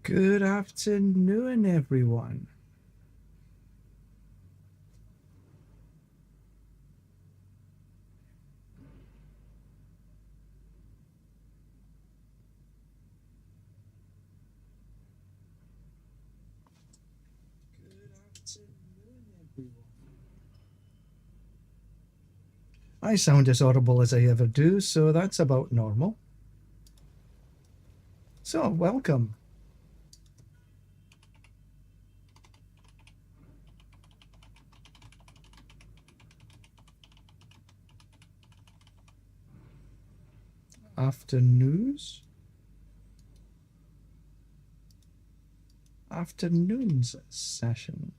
Good afternoon, everyone. I sound as audible as I ever do, so that's about normal. So, welcome. Afternoons session.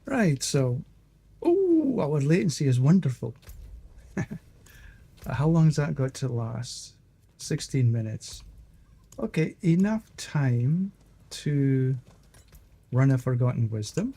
Right, so, our latency is wonderful. How long's that got to last? 16 minutes. Okay, enough time to run a Forgotten Wisdom.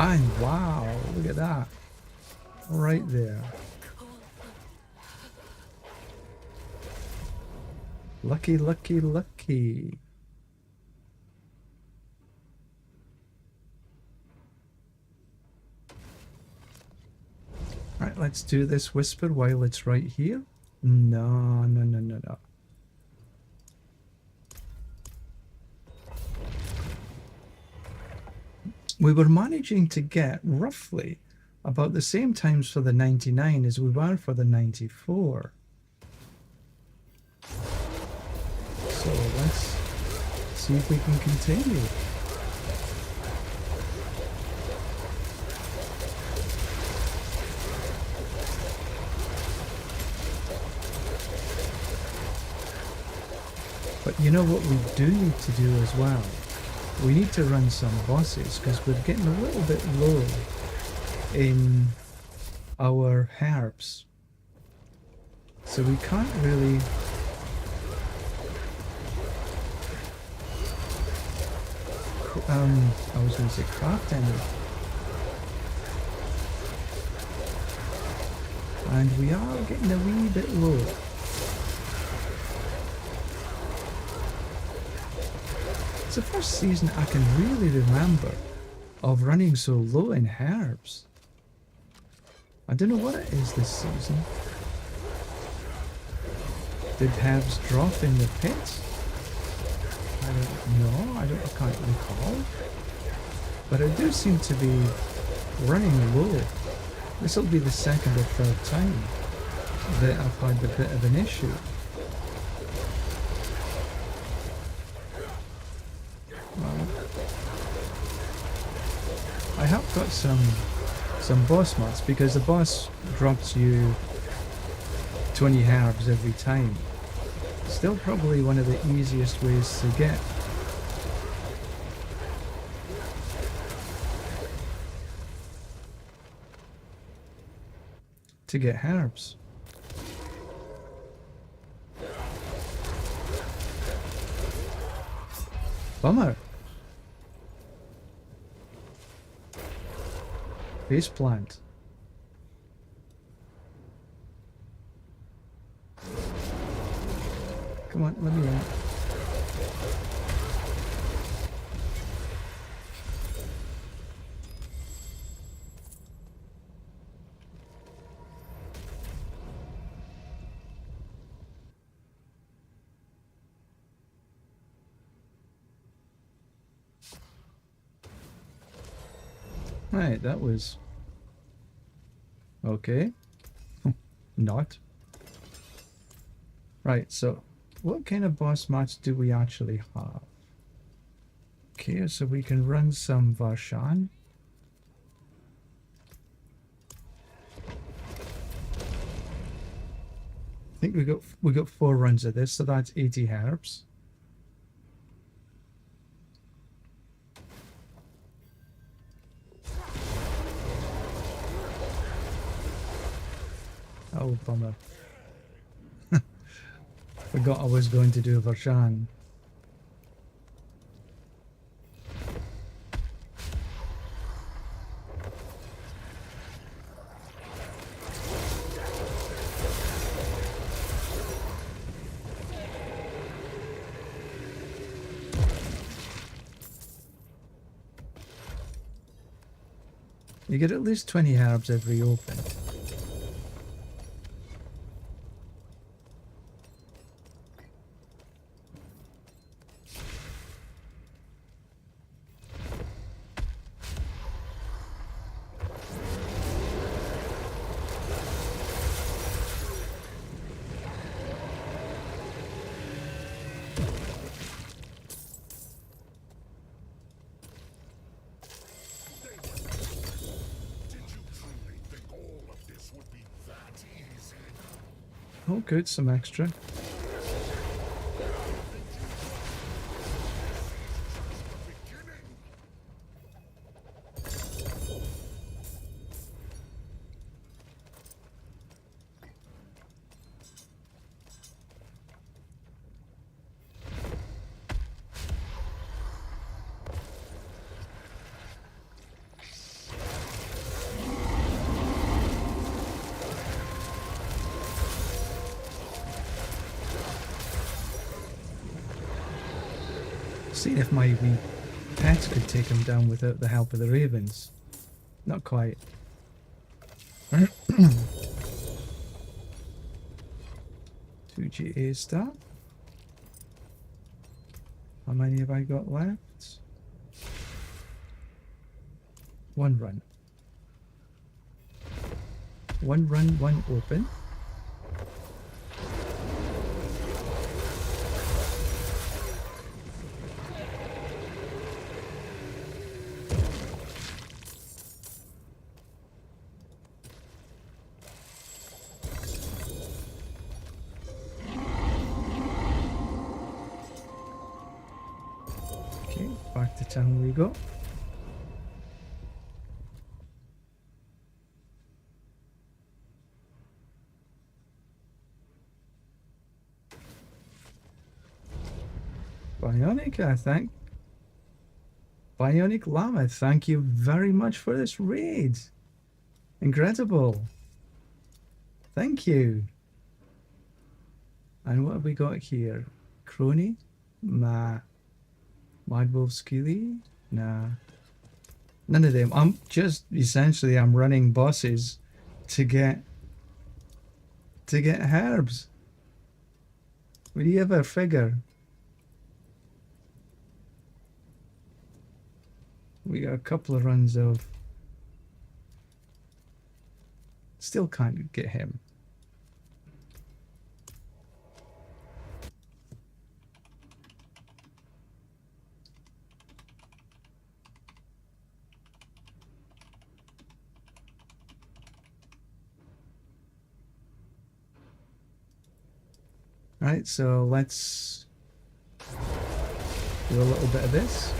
And wow, look at that. Right there. Lucky, lucky, lucky. Right, let's do this whisper while it's right here. No. We were managing to get roughly about the same times for the 99 as we were for the 94. So let's see if we can continue. But you know what we do need to do as well? We need to run some bosses because we're getting a little bit low in our herbs. So we can't really I was going to say craft any. And we are getting a wee bit low. It's the first season I can really remember of running so low in herbs. I don't know what it is this season. Did herbs drop in the pits? I don't know, I can't recall. But I do seem to be running low. This will be the second or third time that I've had a bit of an issue. I have got some boss mods because the boss drops you 20 herbs every time. Still probably one of the easiest ways to get herbs. Bummer. Base plant. Come on, let me in. Right, that was okay. Not. Right, so what kind of boss mods do we actually have? Okay, so we can run some Varshan. I think we got 4 runs of this, so that's 80 herbs. Oh, bummer. Forgot I was going to do a Varshan. You get at least 20 herbs every open. Oh good, some extra. See if my wee pets could take him down without the help of the ravens. Not quite. 2 GA star. How many have I got left? 1 run. 1 run, 1 open. Back to town we go. Bionic, I think. Bionic Llama, thank you very much for this raid. Incredible. Thank you. And what have we got here? Crony? Mad Wolf Skilly? Nah. None of them. I'm just essentially I'm running bosses to get herbs. Would you ever figure? We got a couple of runs of still can't get him. Right, so let's do a little bit of this.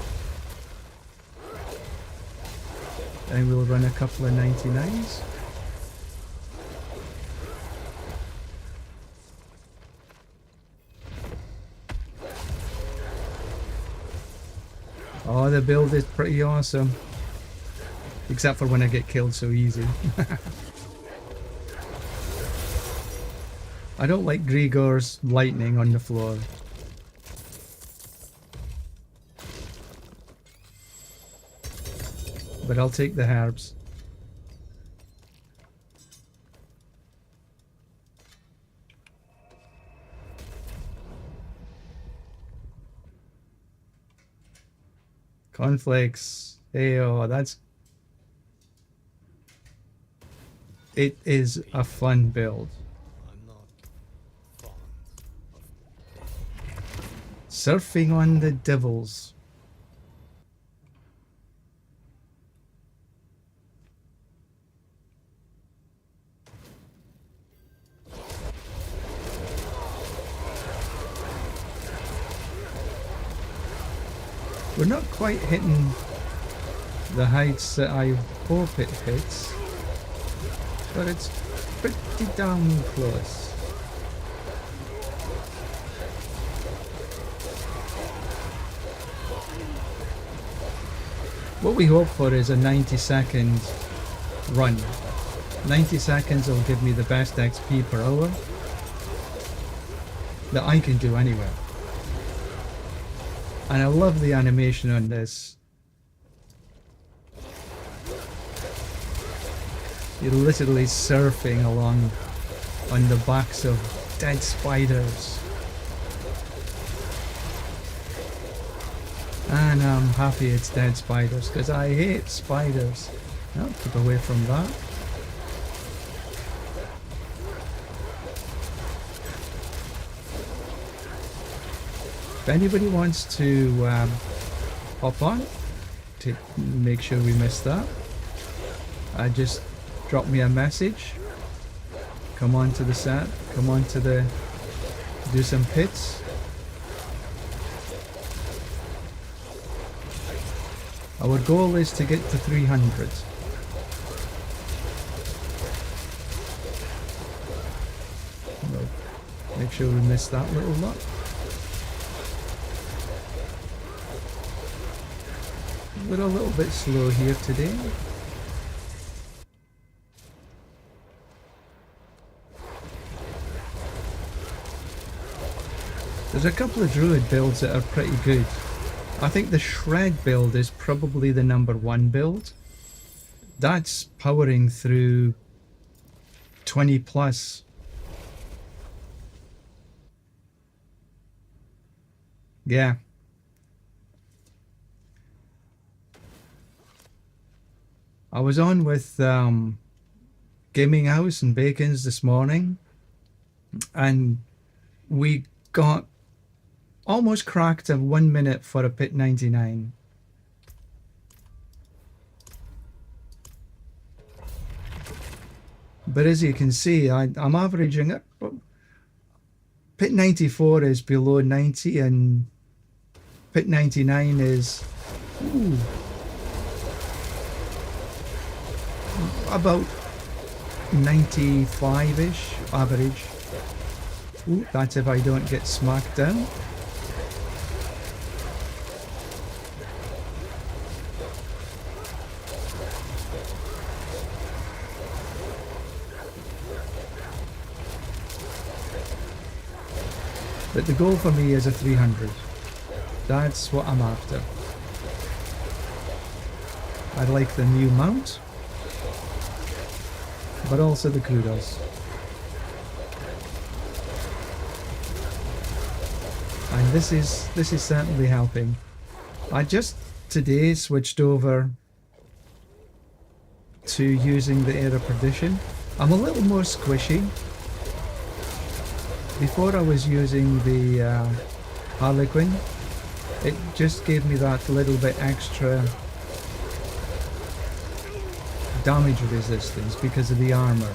And we'll run a couple of 99s. Oh, the build is pretty awesome. Except for when I get killed so easy. I don't like Gregor's lightning on the floor. But I'll take the herbs. Cornflakes. Hey, oh, that's... It is a fun build. Surfing on the devils. We're not quite hitting the heights that I hope it hits, but it's pretty damn close. What we hope for is a 90-second run. 90 seconds will give me the best XP per hour that I can do anywhere. And I love the animation on this. You're literally surfing along on the backs of dead spiders. And I'm happy it's dead spiders, because I hate spiders. Oh, keep away from that. If anybody wants to hop on to make sure we miss that, just drop me a message. Come on to the set. Come on to the... do some pits. Our goal is to get to 300. We'll make sure we miss that little lot. We're a little bit slow here today. There's a couple of Druid builds that are pretty good. I think the Shred build is probably the #1 build. That's powering through 20 plus. Yeah. I was on with Gaming House and Bacon's this morning, and we got almost cracked of 1 minute for a pit 99. But as you can see, I'm averaging it. Pit 94 is below 90 and pit 99 is about 95-ish average. Ooh, that's if I don't get smacked down. But the goal for me is a 300. That's what I'm after. I like the new mount, but also the kudos. And this is certainly helping. I just today switched over to using the Air of Perdition. I'm a little more squishy. Before I was using the Harlequin, it just gave me that little bit extra damage resistance because of the armor.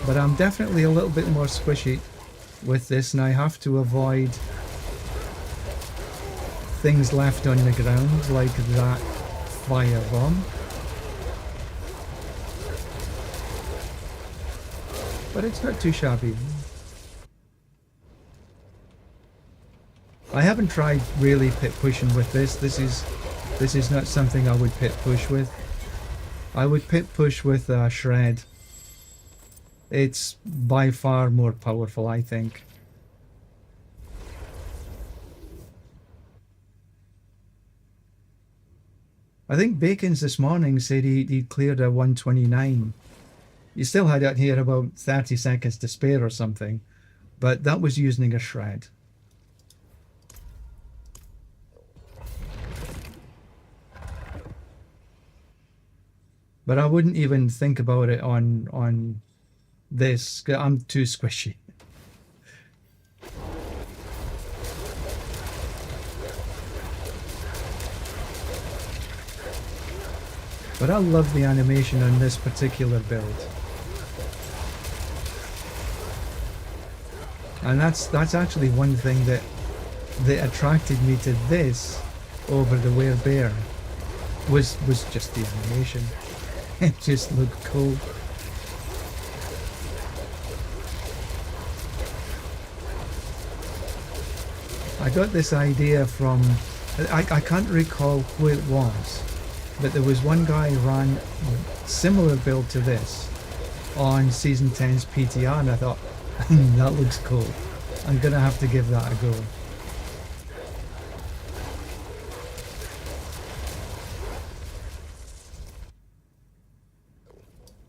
But I'm definitely a little bit more squishy with this, and I have to avoid things left on the ground like that fire bomb. But it's not too shabby. I haven't tried really pit pushing with this. This is not something I would pit push with. I would pit push with Shred. It's by far more powerful, I think. I think Bacons this morning said he cleared a 129. You still had out here about 30 seconds to spare or something, but that was using a Shred. But I wouldn't even think about it on this. I'm too squishy. But I love the animation on this particular build. And that's actually one thing that attracted me to this over the Werebear was just the animation. It just looked cool. I got this idea from, I can't recall who it was, but there was one guy who ran a similar build to this on Season 10's PTR, and I thought, that looks cool. I'm gonna have to give that a go.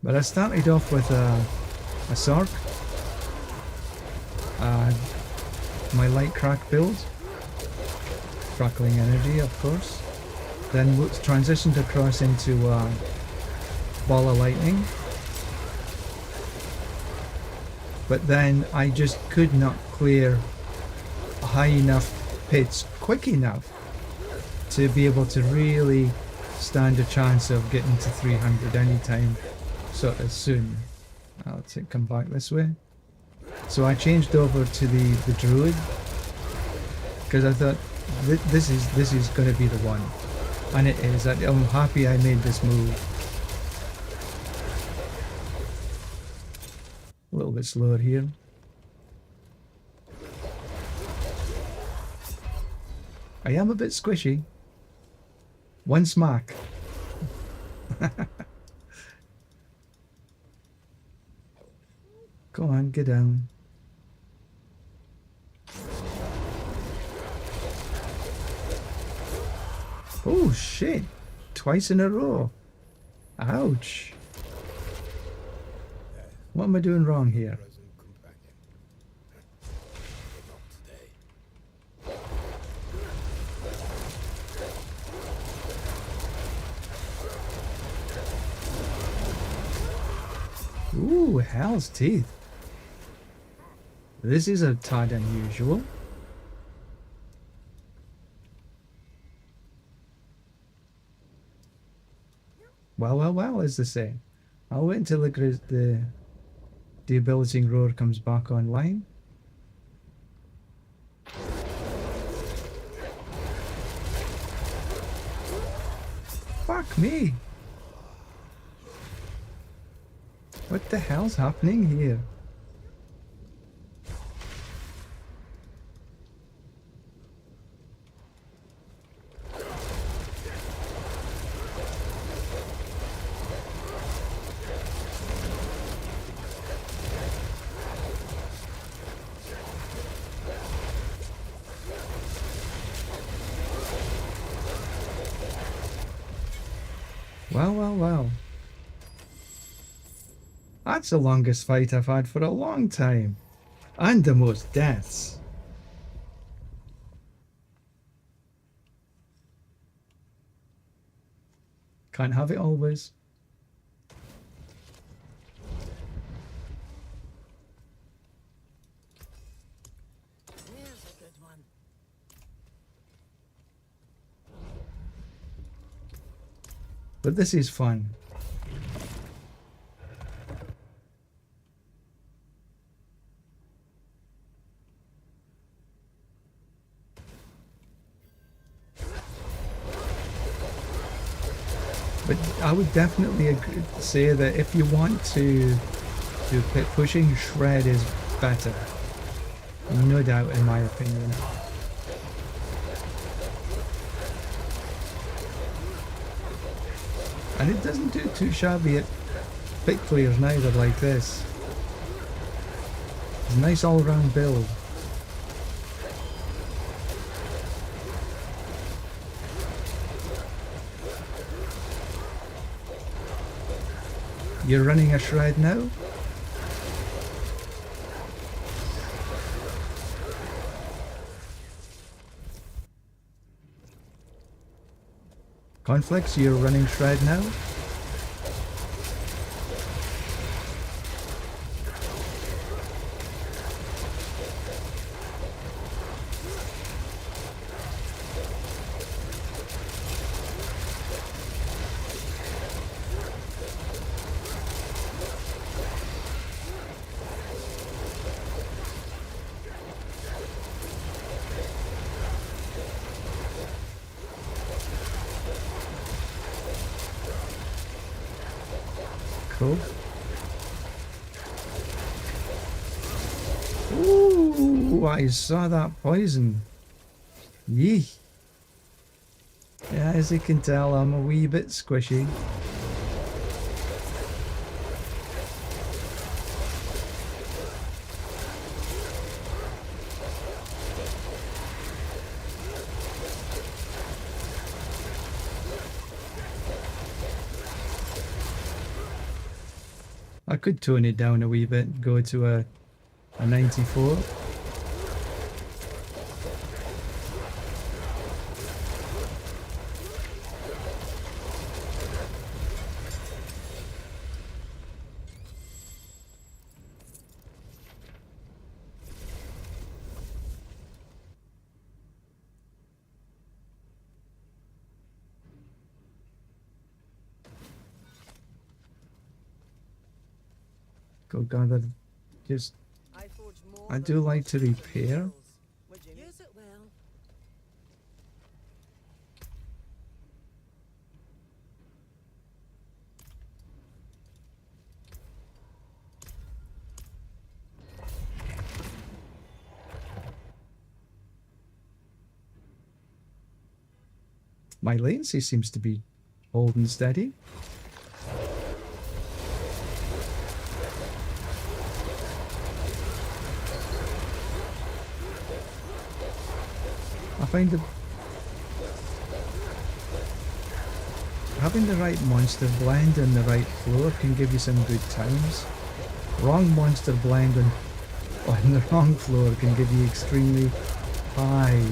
But I started off with a Sork, my light crack build, crackling energy of course, then transitioned across into ball of lightning, but then I just could not clear high enough pits quick enough to be able to really stand a chance of getting to 300 anytime sort of soon. I'll come back this way. So I changed over to the Druid because I thought this is going to be the one, and it is. I'm happy I made this move. A little bit slower here. I am a bit squishy. One smack. Go on, get down. Oh shit! Twice in a row. Ouch. What am I doing wrong here? Ooh, Hell's Teeth. This is a tad unusual. Well, as they say. I'll wait until the debilitating roar comes back online. Fuck me! What the hell's happening here? Well. That's the longest fight I've had for a long time. And the most deaths. Can't have it always. Here's a good one. But this is fun. But I would definitely say that if you want to do pit pushing, Shred is better. No doubt, in my opinion. And it doesn't do too shabby at pit clears neither, like this. It's a nice all-round build. You're running a Shred now? Conflicts, you're running Shred now? Cool. Ooh, I saw that poison. Yee. Yeah, as you can tell, I'm a wee bit squishy. I could tone it down a wee bit, go to a 94. Go gather. Just, I do like to repair. Use it well. My latency seems to be holding steady. I find that having the right monster blend and the right floor can give you some good times. Wrong monster blend on the wrong floor can give you extremely high.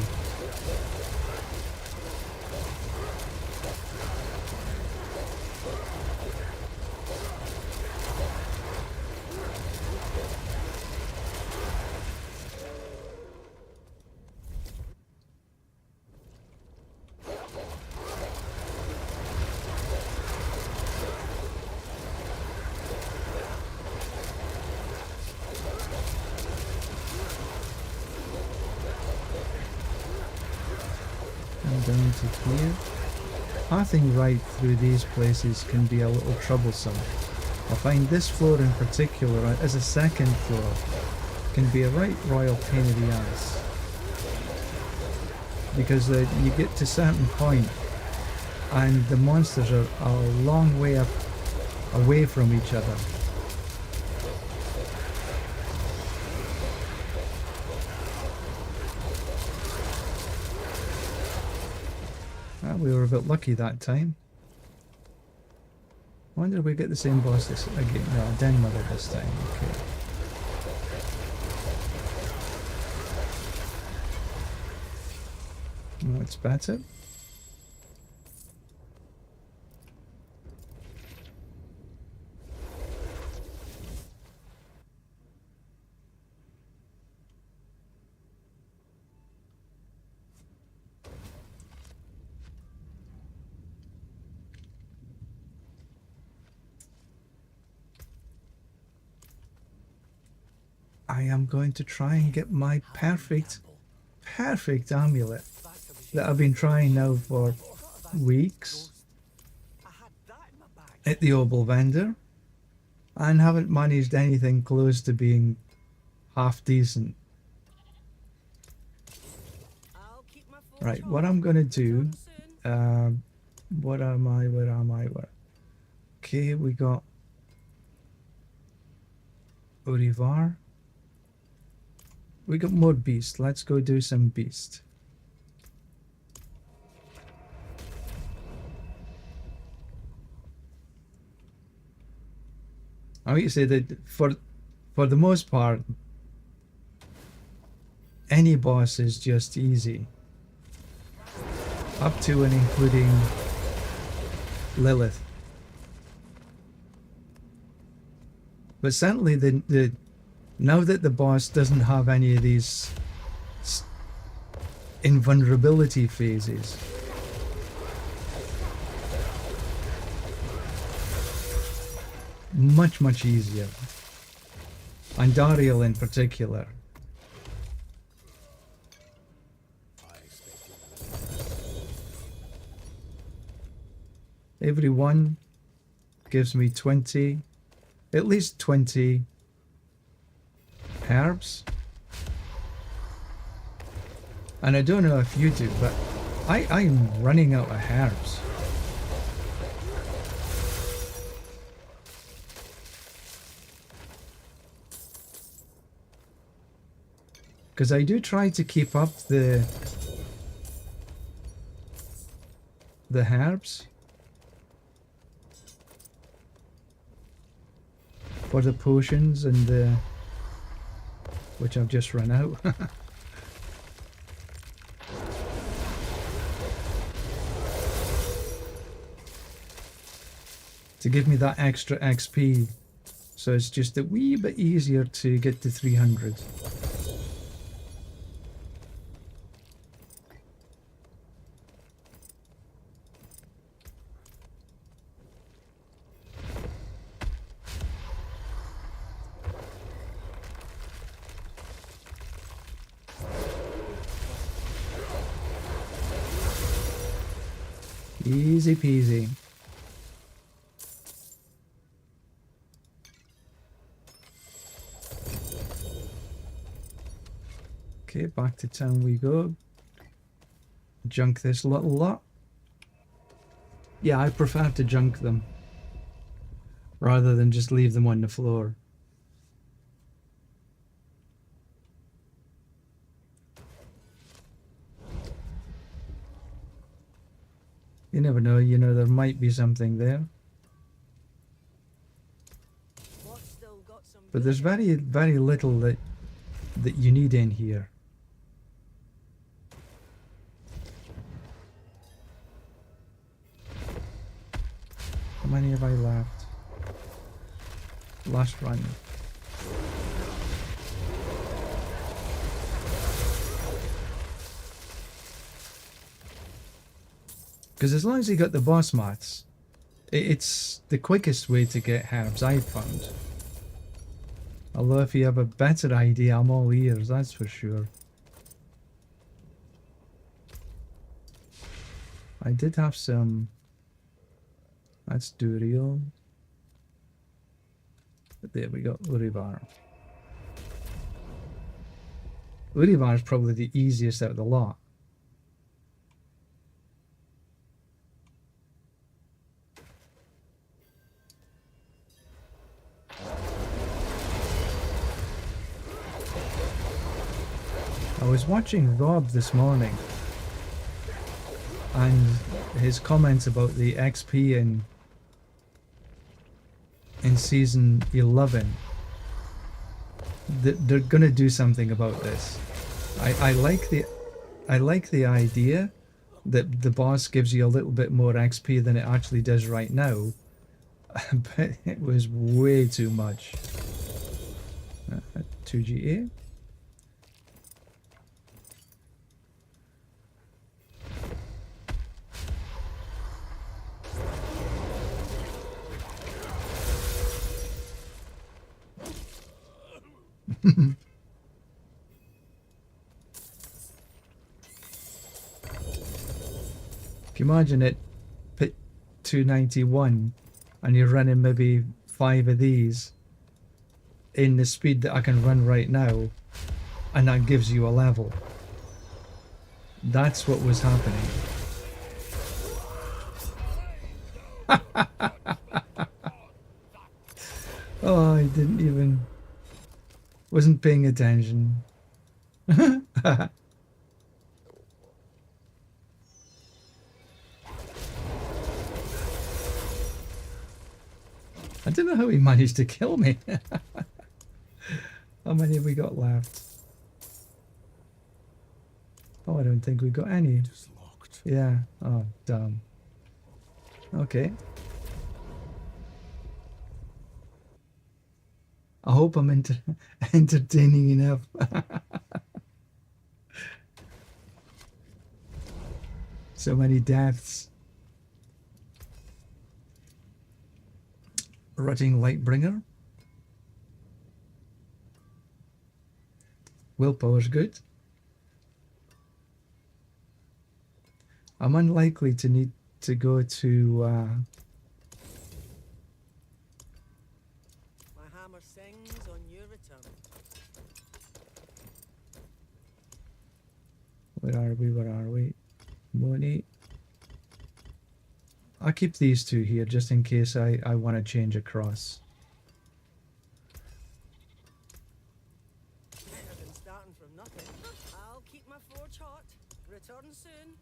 Down to here. Pathing right through these places can be a little troublesome. I find this floor in particular, as a second floor, can be a right royal pain in the ass. Because you get to a certain point and the monsters are a long way up away from each other. We were a bit lucky that time. I wonder if we get the same boss this again. No, Den Mother this time. Okay. No, it's better. I am going to try and get my perfect amulet that I've been trying now for weeks. at the Opal vendor and haven't managed anything close to being half decent. I'll keep my forge Right, what hot. I'm gonna do, Return soon. what am I, where am I, where? Okay, we got Urivar. We got more beast. Let's go do some beast. I would say that for the most part, any boss is just easy. Up to and including Lilith. But certainly the now that the boss doesn't have any of these invulnerability phases, much easier. And Dariel in particular. Every one gives me 20, at least 20 herbs. And I don't know if you do, but I'm running out of herbs. Because I do try to keep up the herbs for the potions and the, which I've just run out. To give me that extra XP, so it's just a wee bit easier to get to 300. Easy peasy. Okay, back to town we go. Junk this little lot. Yeah, I prefer to junk them rather than just leave them on the floor. You never know, you know, there might be something there. What's still got some But there's good very little that you need in here. How many have I left? Last run. Because as long as you got the boss mats, it's the quickest way to get herbs, I've found. Although if you have a better idea, I'm all ears, that's for sure. I did have some... That's Duriel. But there we go, Urivar. Urivar is probably the easiest out of the lot. I was watching Rob this morning and his comments about the XP in season 11. They're gonna do something about this. I like the idea that the boss gives you a little bit more XP than it actually does right now, but it was way too much. 2GA. Can you imagine it pit 291 and you're running maybe 5 of these in the speed that I can run right now, and that gives you a level. That's what was happening. Oh, I didn't even... wasn't paying attention. I don't know how he managed to kill me. How many have we got left? Oh, I don't think we got any. It is locked. Yeah. Oh, damn. Okay. I hope I'm entertaining enough. So many deaths. Rotting Lightbringer. Willpower's good. I'm unlikely to need to go to My hammer sings on your return. where are we? Where are we? Money. I'll keep these two here just in case I want to change across. Better than starting from nothing. I'll keep my forge hot. Return soon.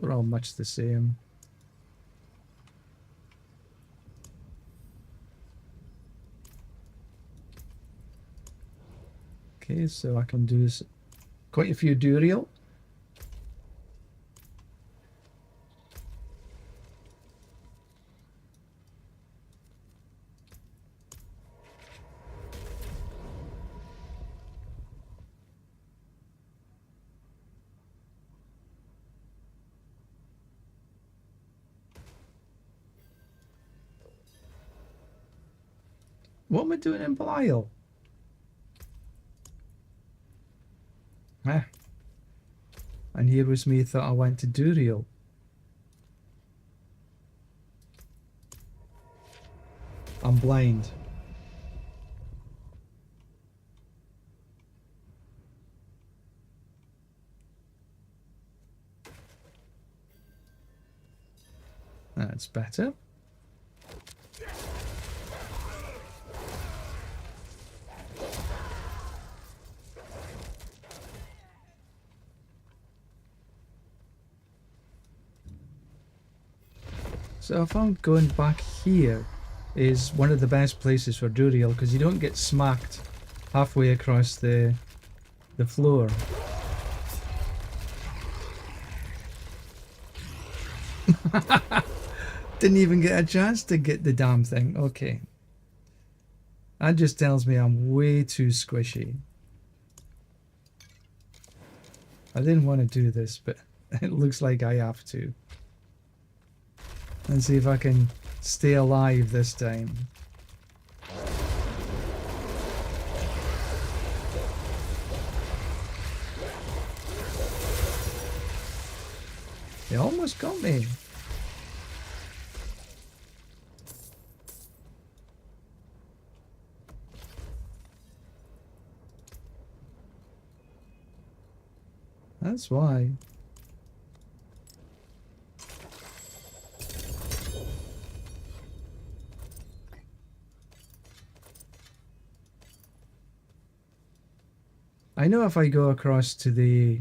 We're all much the same. Okay, so I can do quite a few Duriel. What am I doing in Belial? Ah. And here was me thought I went to Duriel. I'm blind. That's better. So I found going back here is one of the best places for Duriel because you don't get smacked halfway across the floor. Didn't even get a chance to get the damn thing. Okay. That just tells me I'm way too squishy. I didn't want to do this, but it looks like I have to. Let's see if I can stay alive this time. They almost got me. That's why. I know if I go across to the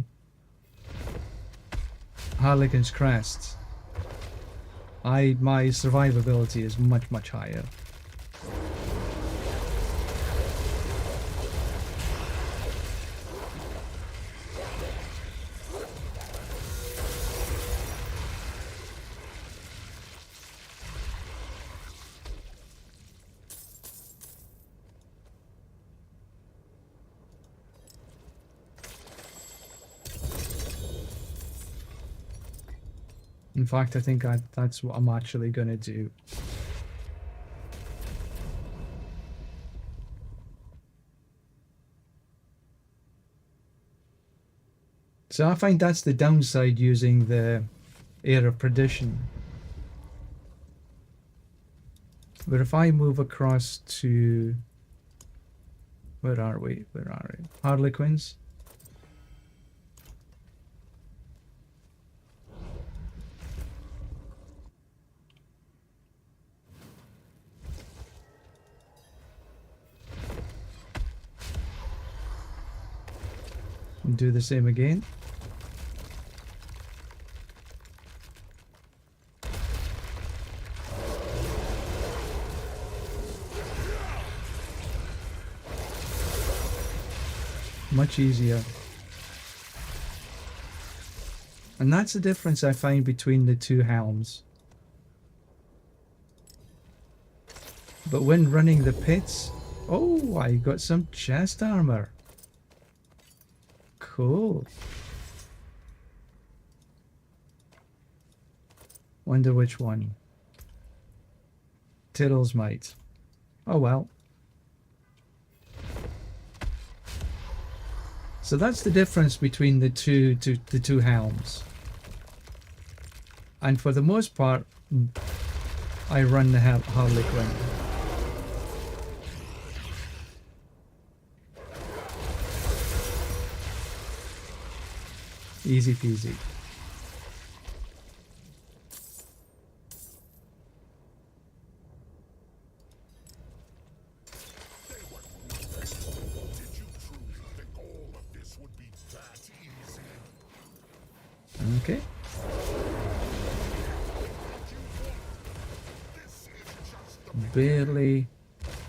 Harlequin's Crest, my survivability is much higher. In fact, I think that's what I'm actually going to do. So I find that's the downside using the Air of Perdition. But if I move across to... Where are we? Harlequins. And do the same again. Much easier. And that's the difference I find between the two helms. But when running the pits... Oh, I got some chest armor. Cool. Wonder which one. Tiddles might. Oh well. So that's the difference between the two helms. And for the most part, I run the Harlequin. Easy peasy. Okay. Barely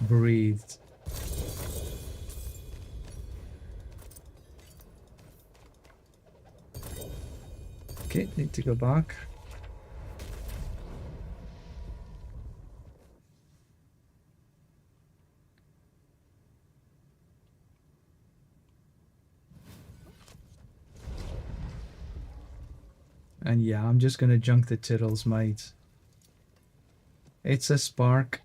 breathed. Okay, need to go back. And yeah, I'm just gonna junk the Tiddles, mate. It's a spark.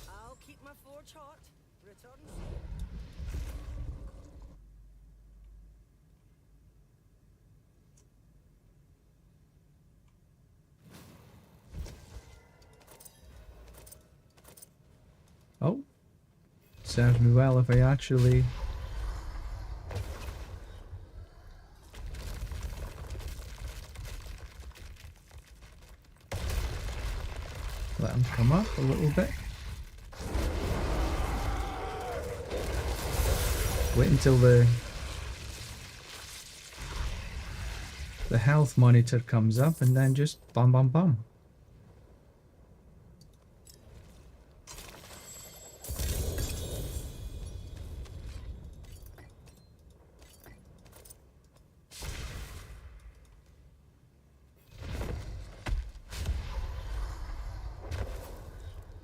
I'll keep my forge hot. Return. Oh. Serves me well if I actually... let them come up a little bit. Wait until the health monitor comes up and then just bam bam bam.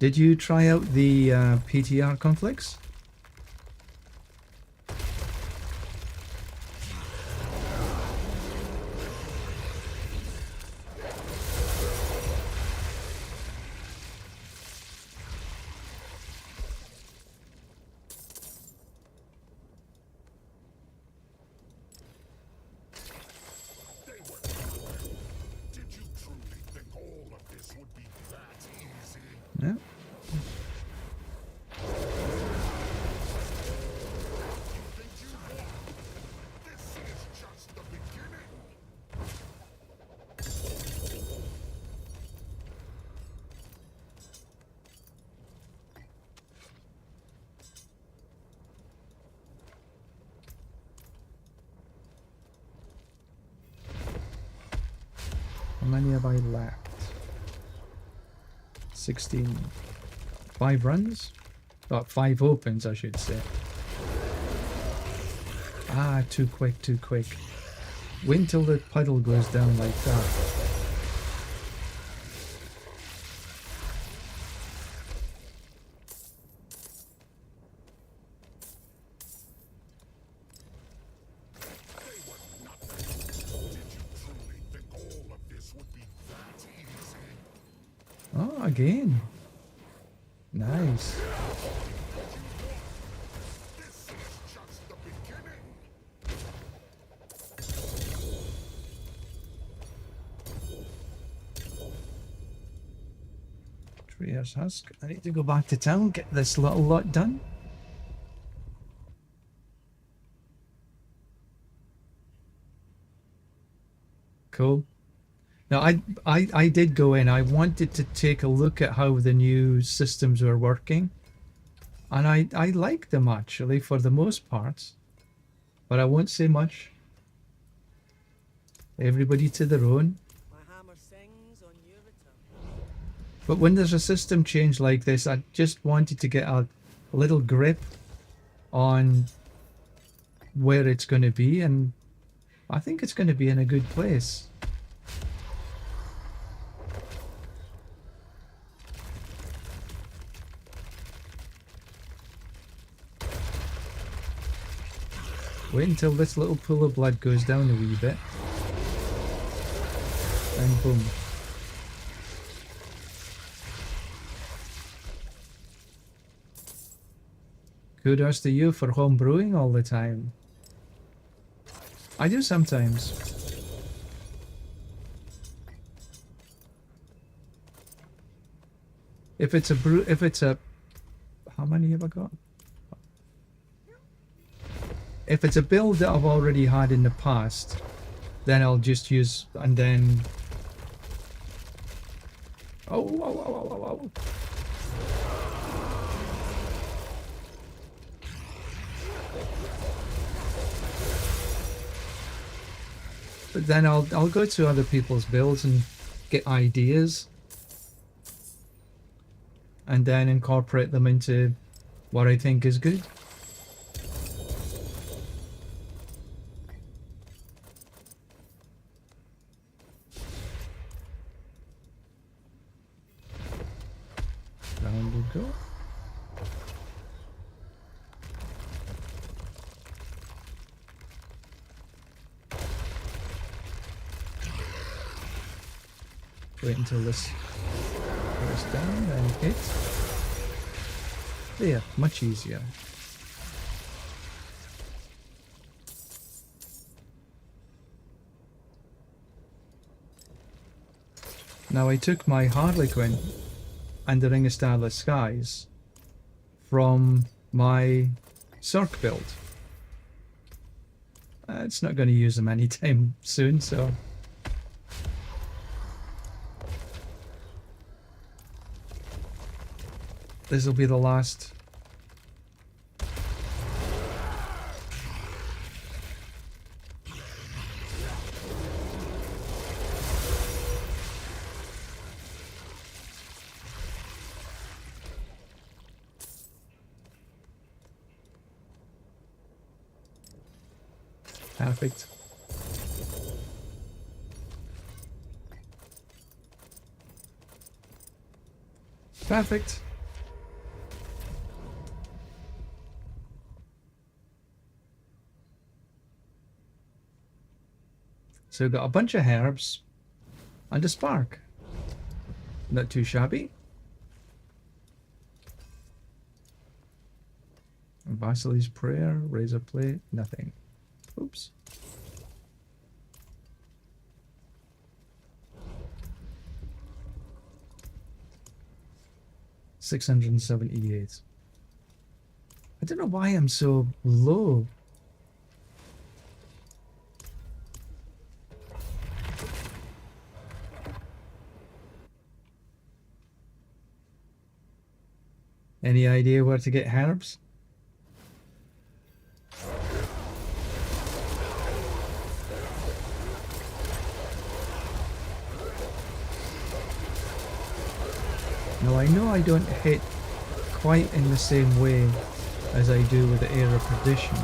Did you try out the PTR conflicts? Yeah. How many have I left? 16. 5 runs? Oh, 5 opens, I should say. Ah, too quick, too quick. Wait until the puddle goes down like that. again. Nice. Tree's husk. I need to go back to town, get this little lot done. Cool. Now, I did go in. I wanted to take a look at how the new systems were working. And I liked them, actually, for the most part. But I won't say much. Everybody to their own. My hammer sings on your return. But when there's a system change like this, I just wanted to get a little grip on where it's going to be. And I think it's going to be in a good place. Wait until this little pool of blood goes down a wee bit. And boom. Kudos to you for home brewing all the time. I do sometimes. If it's a how many have I got? If it's a build that I've already had in the past, then I'll just use, and then... Oh. But then I'll go to other people's builds and get ideas. And then incorporate them into what I think is good. Round we go. Wait until this goes down and hit. There, much easier. Now I took my Harlequin and the Ring of Starless Skies from my Cirque build. It's not going to use them anytime soon, so... This will be the last. Perfect. Perfect. So we've got a bunch of herbs and a spark. Not too shabby. Vasily's Prayer, Razor Plate, nothing. Oops. $678. I don't know why I'm so low. Any idea where to get herbs? Now I know I don't hit quite in the same way as I do with the Air of Perdition.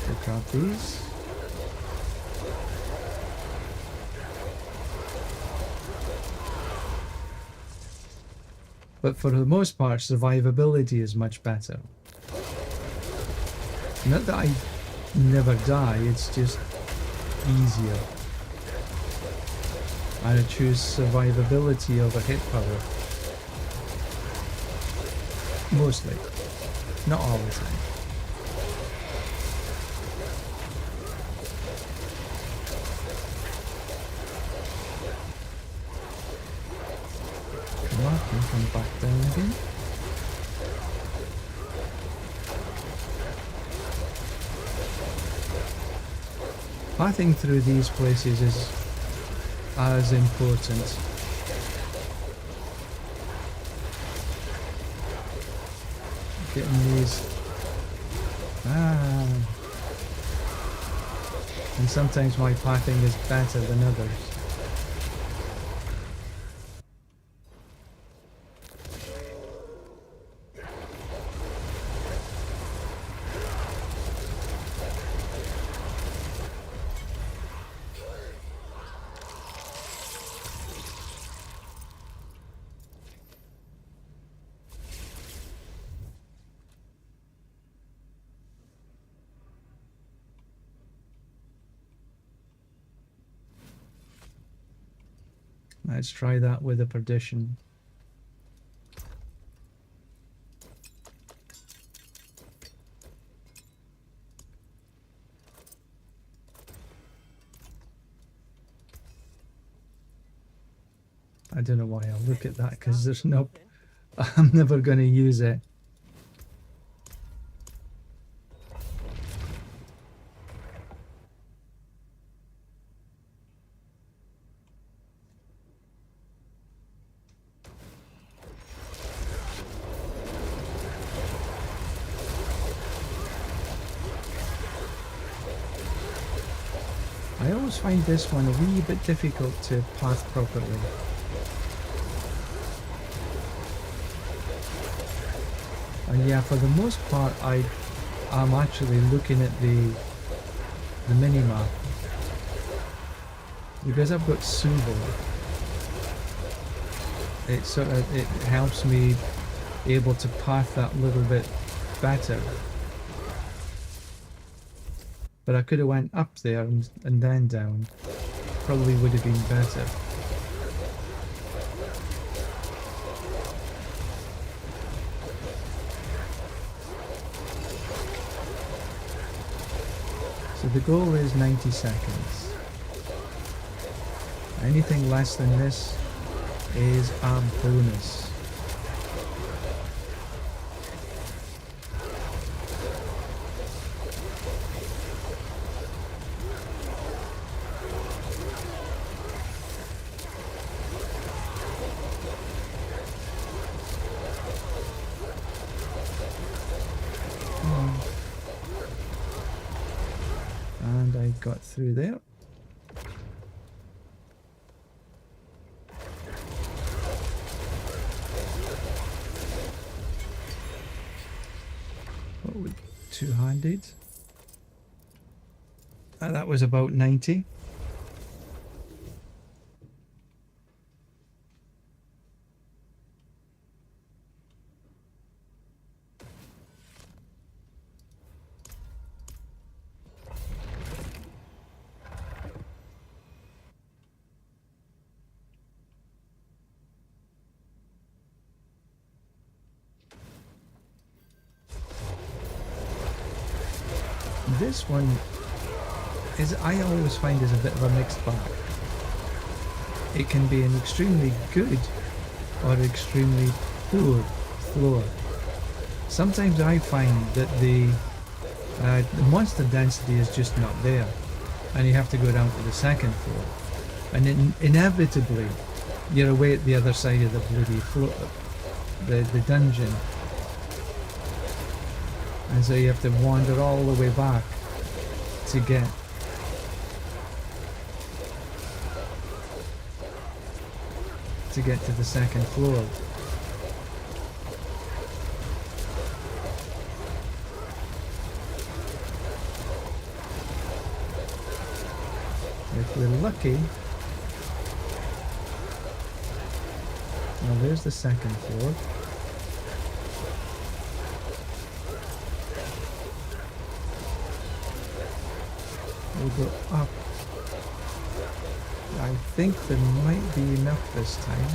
We'll grab these. But for the most part, survivability is much better. Not that I never die, it's just easier. And I choose survivability over hit power. Mostly. Not all the time. Come on, can come back down again. Pathing through these places is as important. Getting these. And sometimes my pathing is better than others. Let's try that with a perdition. I don't know why I look at that, because there's no... I'm never going to use it. I always find this one a wee bit difficult to path properly. And yeah, for the most part, I'm actually looking at the mini-map. Because I've got Suvo, it helps me able to path that little bit better. But I could have went up there and then down. Probably would have been better. So the goal is 90 seconds. Anything less than this is a bonus. And I got through there. What would two-handed? That was about 90. This one is, I always find, is a bit of a mixed bag. It can be an extremely good or extremely poor floor. Sometimes I find that the monster density is just not there, and you have to go down to the second floor, and inevitably you're away at the other side of the bloody floor, the dungeon. And so you have to wander all the way back to get to the second floor. If we're lucky, well, there's the second floor. we'll go up. I think there might be enough this time.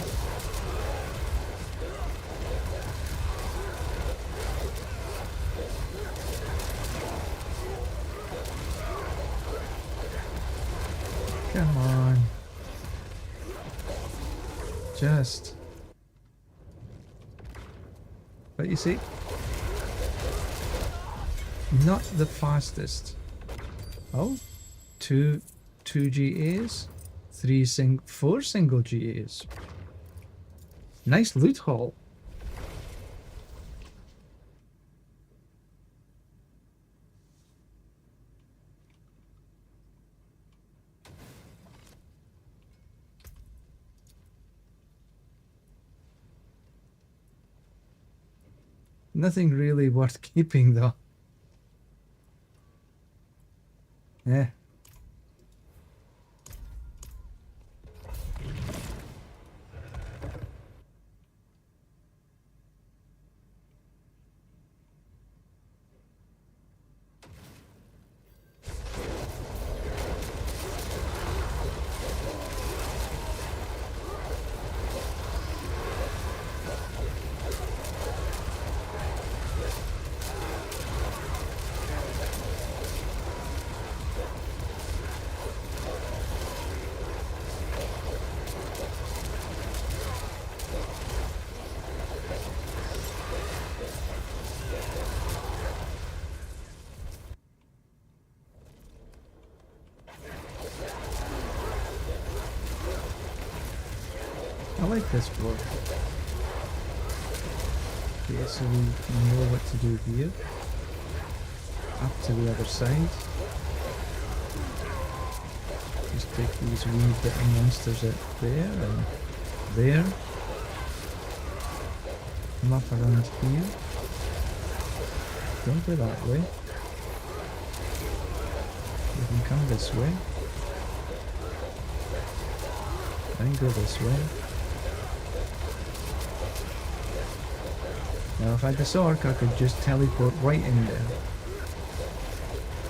Come on. Just. But you see, not the fastest. Oh, two GAs, four single GAs. Nice loot haul. Nothing really worth keeping though. Yeah. I like this floor. Okay, so we know what to do here. Up to the other side. Just take these wee bit of monsters out there and there. Come up around here. Don't go that way. You can come this way. Then go this way. Now if I had the Sork, I could just teleport right in there.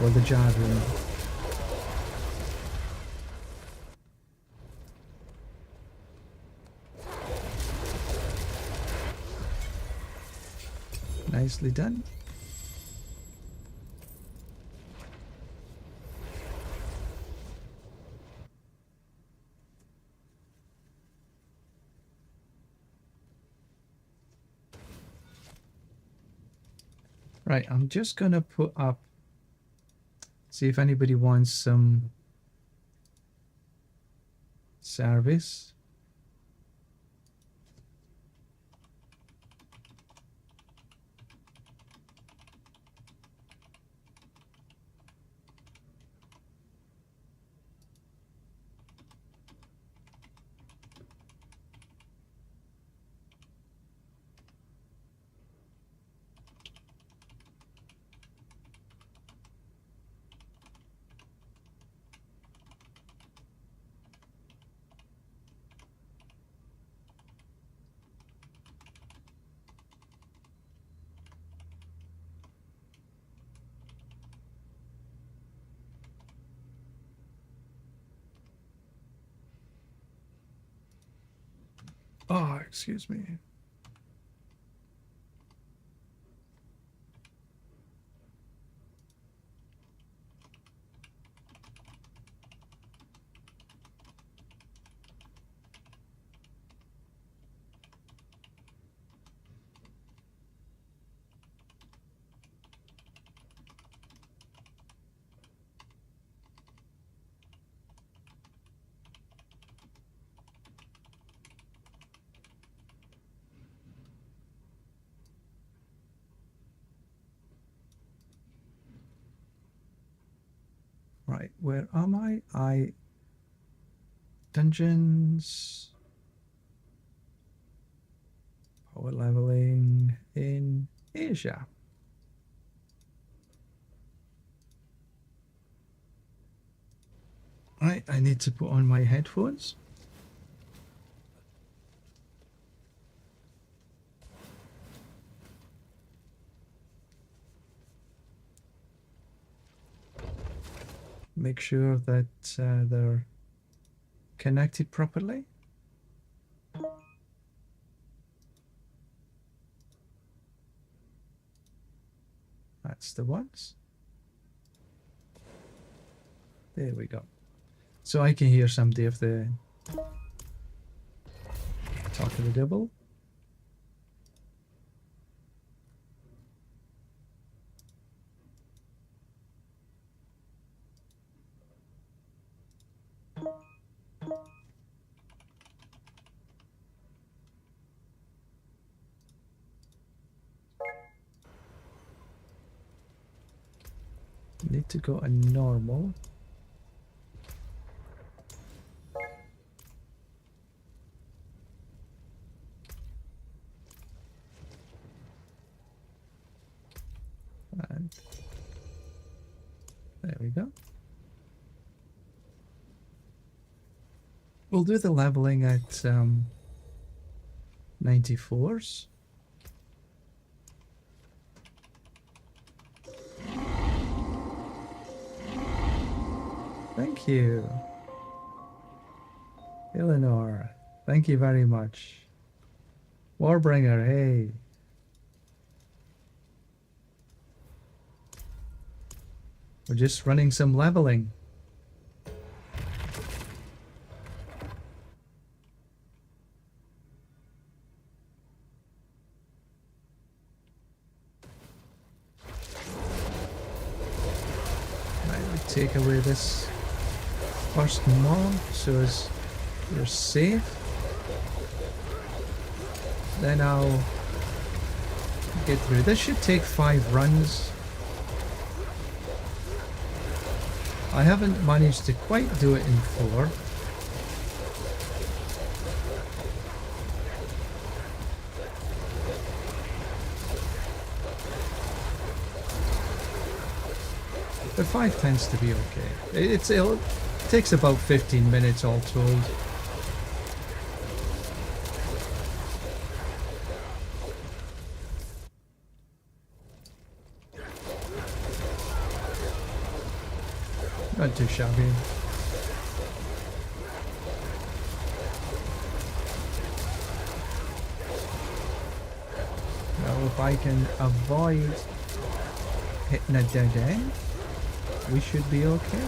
Or the jar room. Nicely done. Right, I'm just gonna put up, see if anybody wants some service. Oh, excuse me. Right, where am I? Dungeons. Power leveling in Asia. Right, I need to put on my headphones. Make sure that they're connected properly. That's the ones. There we go. So I can hear somebody if they talk to the devil. Need to go a normal. And there we go. We'll do the leveling at 94's. Thank you. Eleanor, thank you very much. Warbringer, hey. We're just running some leveling. Right, we take away this first mob so as we're safe. Then I'll get through. This should take 5 runs. I haven't managed to quite do it in 4. But 5 tends to be okay. It takes about 15 minutes all told. Not too shabby. Now if I can avoid hitting a dead end, we should be okay.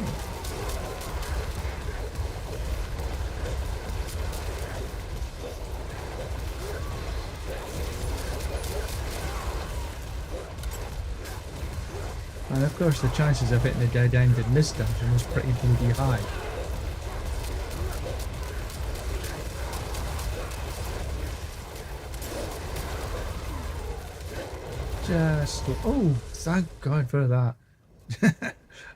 And of course the chances of hitting a dead end in this dungeon is pretty bloody high. Oh, thank God for that.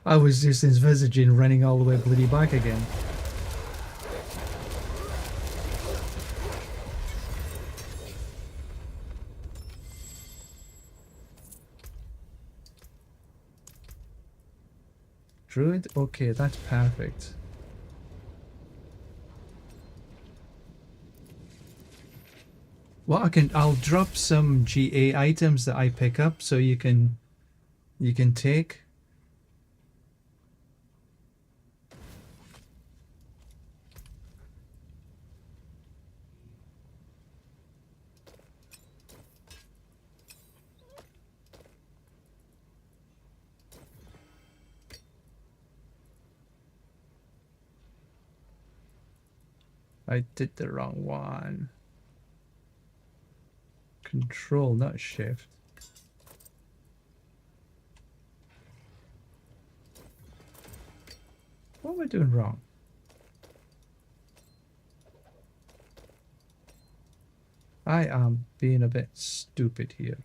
I was just envisaging running all the way bloody back again. Druid? Okay, that's perfect. Well, I'll drop some GA items that I pick up so you can take. I did the wrong one. Control, not shift. What am I doing wrong? I am being a bit stupid here.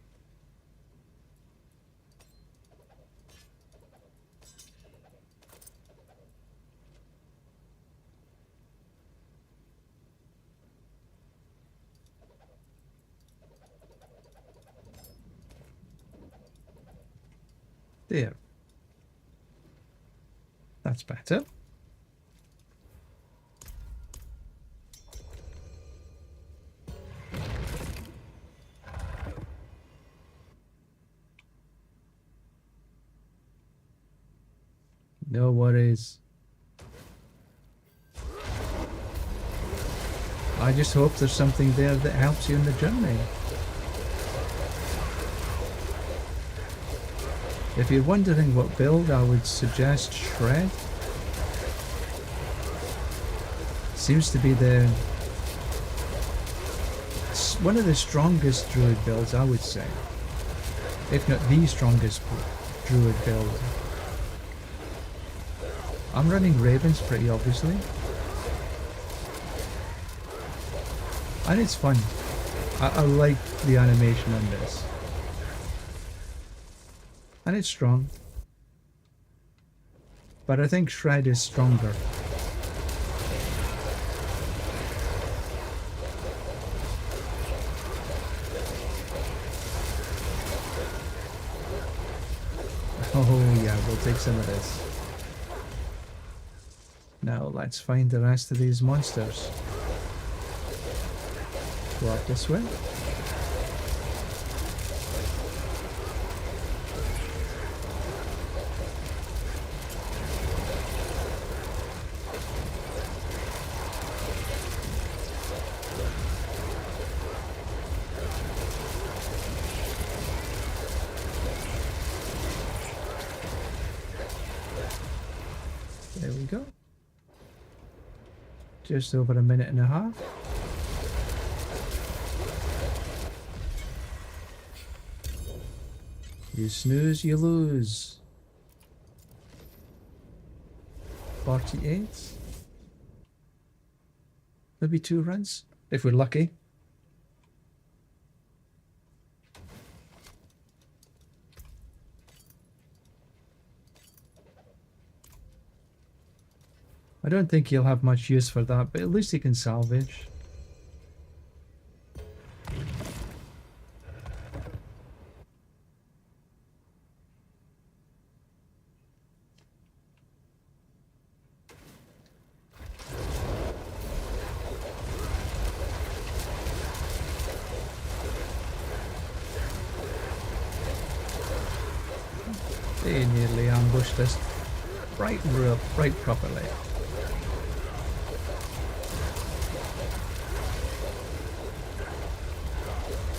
There. That's better. No worries. I just hope there's something there that helps you in the journey. If you're wondering what build, I would suggest Shred. Seems to be one of the strongest Druid builds, I would say. If not the strongest Druid build. I'm running Ravens pretty obviously. And it's fun. I like the animation on this. And it's strong. But I think Shred is stronger. Oh yeah, we'll take some of this. Now let's find the rest of these monsters. Go up this way. There we go. Just over a minute and a half. You snooze, you lose. 48. Maybe 2 runs, if we're lucky. I don't think he'll have much use for that, but at least he can salvage. They nearly ambushed us right properly.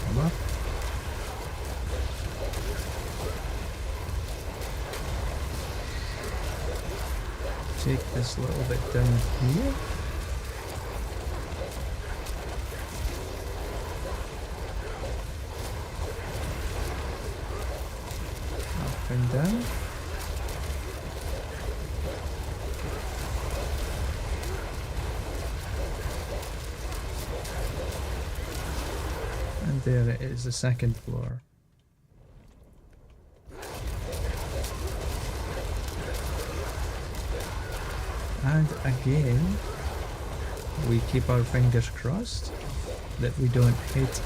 Come up. Take this little bit down here. Up and down. And there it is, the second floor. And again, we keep our fingers crossed that we don't hit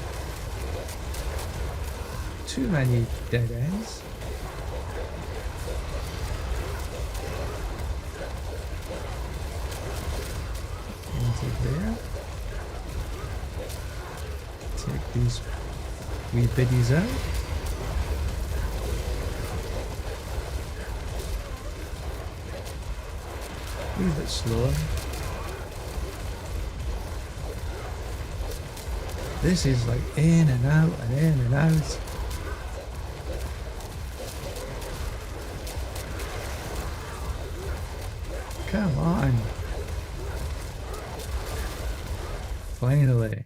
too many dead ends. Into there. Take these wee biddies out. A little bit slower. This is like in and out and in and out. Come on. Finally.